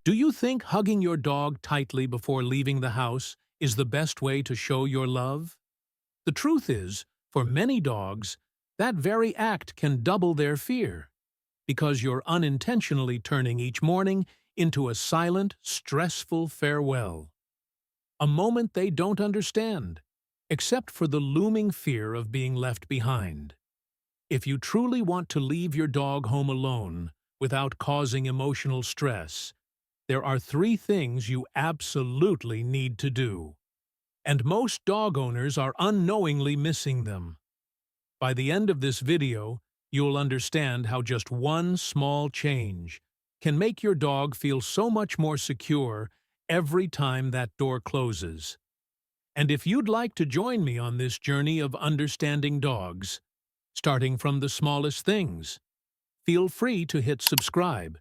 Do you think hugging your dog tightly before leaving the house is the best way to show your love? The truth is, for many dogs, that very act can double their fear, because you're unintentionally turning each morning into a silent, stressful farewell. A moment they don't understand, except for the looming fear of being left behind. If you truly want to leave your dog home alone without causing emotional stress, there are 3 things you absolutely need to do. And most dog owners are unknowingly missing them. By the end of this video, you'll understand how just one small change can make your dog feel so much more secure every time that door closes. And if you'd like to join me on this journey of understanding dogs, starting from the smallest things, feel free to hit subscribe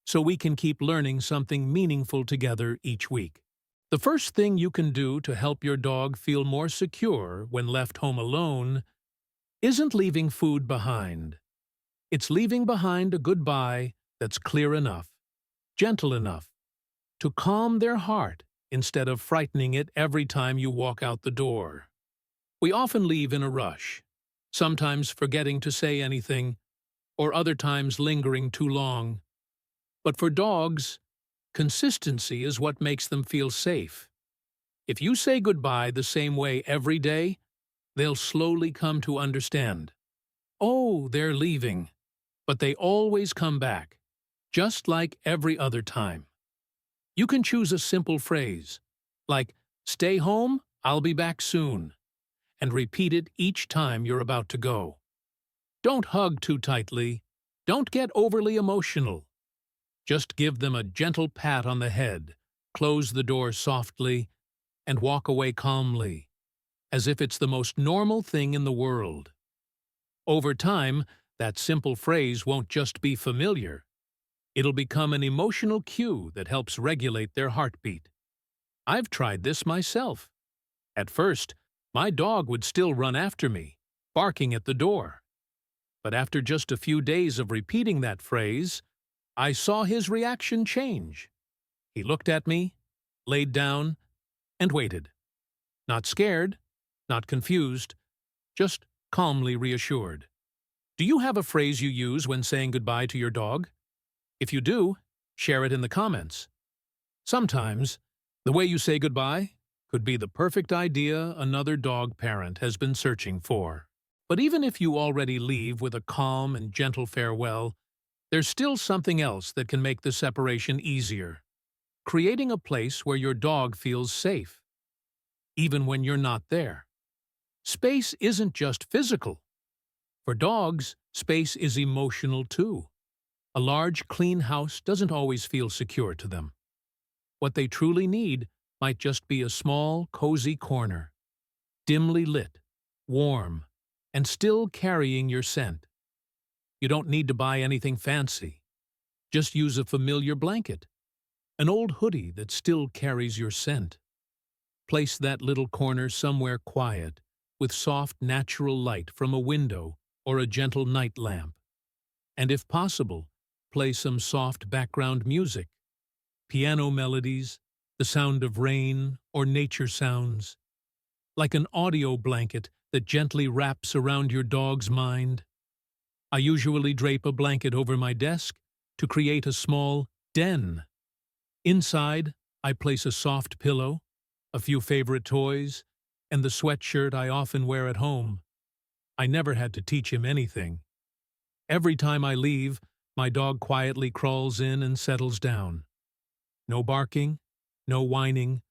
so we can keep learning something meaningful together each week. The first thing you can do to help your dog feel more secure when left home alone isn't leaving food behind. It's leaving behind a goodbye that's clear enough, gentle enough, to calm their heart instead of frightening it every time you walk out the door. We often leave in a rush, sometimes forgetting to say anything, or other times lingering too long. But for dogs, consistency is what makes them feel safe. If you say goodbye the same way every day, they'll slowly come to understand. Oh, they're leaving, but they always come back, just like every other time. You can choose a simple phrase, like, "Stay home, I'll be back soon," and repeat it each time you're about to go. Don't hug too tightly. Don't get overly emotional. Just give them a gentle pat on the head, close the door softly, and walk away calmly, as if it's the most normal thing in the world. Over time, that simple phrase won't just be familiar. It'll become an emotional cue that helps regulate their heartbeat. I've tried this myself. At first, my dog would still run after me, barking at the door. But after just a few days of repeating that phrase, I saw his reaction change. He looked at me, laid down, and waited. Not scared, not confused, just calmly reassured. Do you have a phrase you use when saying goodbye to your dog? If you do, share it in the comments. Sometimes, the way you say goodbye could be the perfect idea another dog parent has been searching for. But even if you already leave with a calm and gentle farewell, there's still something else that can make the separation easier. Creating a place where your dog feels safe, even when you're not there. Space isn't just physical. For dogs, space is emotional too. A large, clean house doesn't always feel secure to them. What they truly need might just be a small, cozy corner, dimly lit, warm, and still carrying your scent. You don't need to buy anything fancy. Just use a familiar blanket, an old hoodie that still carries your scent. Place that little corner somewhere quiet, with soft, natural light from a window or a gentle night lamp. And if possible, play some soft background music, piano melodies, the sound of rain, or nature sounds. Like an audio blanket that gently wraps around your dog's mind. I usually drape a blanket over my desk to create a small den. Inside, I place a soft pillow, a few favorite toys, and the sweatshirt I often wear at home. I never had to teach him anything. Every time I leave, my dog quietly crawls in and settles down. No barking, no whining,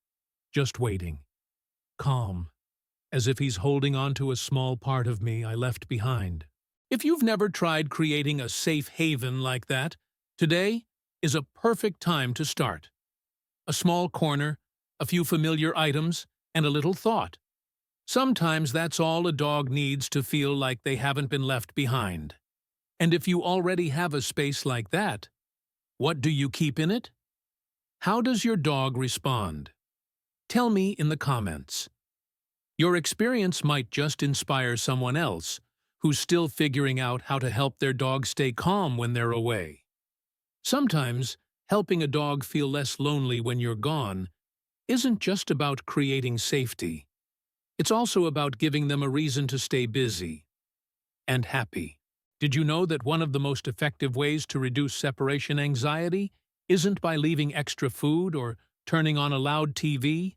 just waiting. Calm, as if he's holding on to a small part of me I left behind. If you've never tried creating a safe haven like that, today is a perfect time to start. A small corner, a few familiar items, and a little thought. Sometimes that's all a dog needs to feel like they haven't been left behind. And if you already have a space like that, what do you keep in it? How does your dog respond? Tell me in the comments. Your experience might just inspire someone else who's still figuring out how to help their dog stay calm when they're away. Sometimes, helping a dog feel less lonely when you're gone, isn't just about creating safety. It's also about giving them a reason to stay busy and happy. Did you know that one of the most effective ways to reduce separation anxiety isn't by leaving extra food or turning on a loud TV,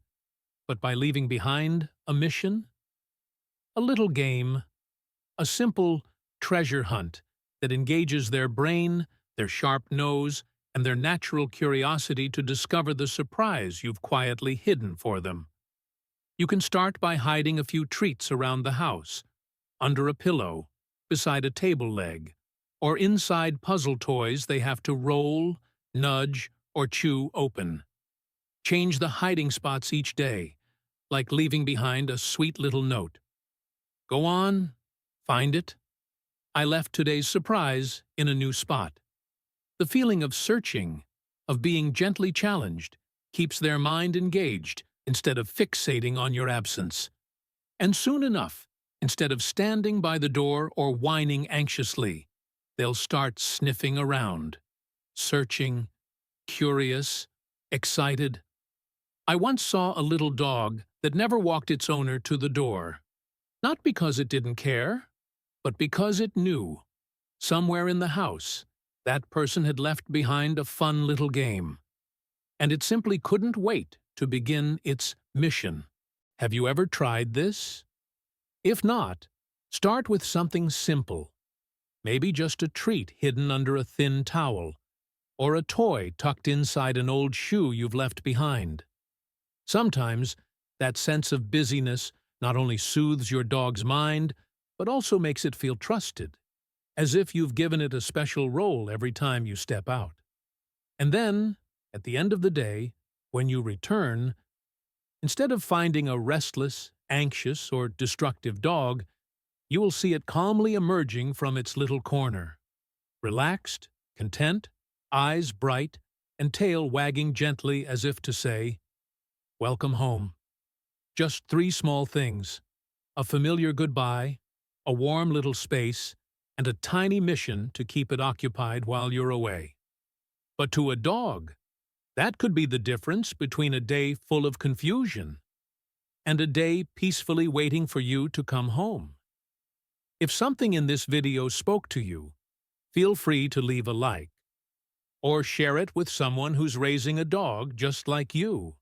but by leaving behind a mission? A little game, a simple treasure hunt that engages their brain, their sharp nose, and their natural curiosity to discover the surprise you've quietly hidden for them. You can start by hiding a few treats around the house, under a pillow, beside a table leg, or inside puzzle toys they have to roll, nudge, or chew open. Change the hiding spots each day, like leaving behind a sweet little note. Go on, find it. I left today's surprise in a new spot. The feeling of searching, of being gently challenged, keeps their mind engaged instead of fixating on your absence. And soon enough, instead of standing by the door or whining anxiously, they'll start sniffing around, searching, curious, excited. I once saw a little dog that never walked its owner to the door. Not because it didn't care, but because it knew, somewhere in the house, that person had left behind a fun little game. And it simply couldn't wait to begin its mission. Have you ever tried this? If not, start with something simple. Maybe just a treat hidden under a thin towel, or a toy tucked inside an old shoe you've left behind. Sometimes, that sense of busyness not only soothes your dog's mind, but also makes it feel trusted, as if you've given it a special role every time you step out. And then, at the end of the day, when you return, instead of finding a restless, anxious, or destructive dog, you will see it calmly emerging from its little corner. Relaxed, content, eyes bright, and tail wagging gently as if to say, "Welcome home." Just 3 small things: a familiar goodbye, a warm little space, and a tiny mission to keep it occupied while you're away. But to a dog, that could be the difference between a day full of confusion and a day peacefully waiting for you to come home. If something in this video spoke to you, feel free to leave a like, or share it with someone who's raising a dog just like you.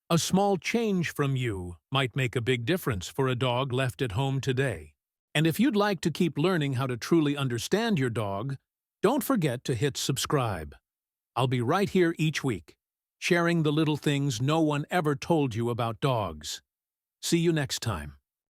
A small change from you might make a big difference for a dog left at home today. And if you'd like to keep learning how to truly understand your dog, don't forget to hit subscribe. I'll be right here each week, sharing the little things no one ever told you about dogs. See you next time.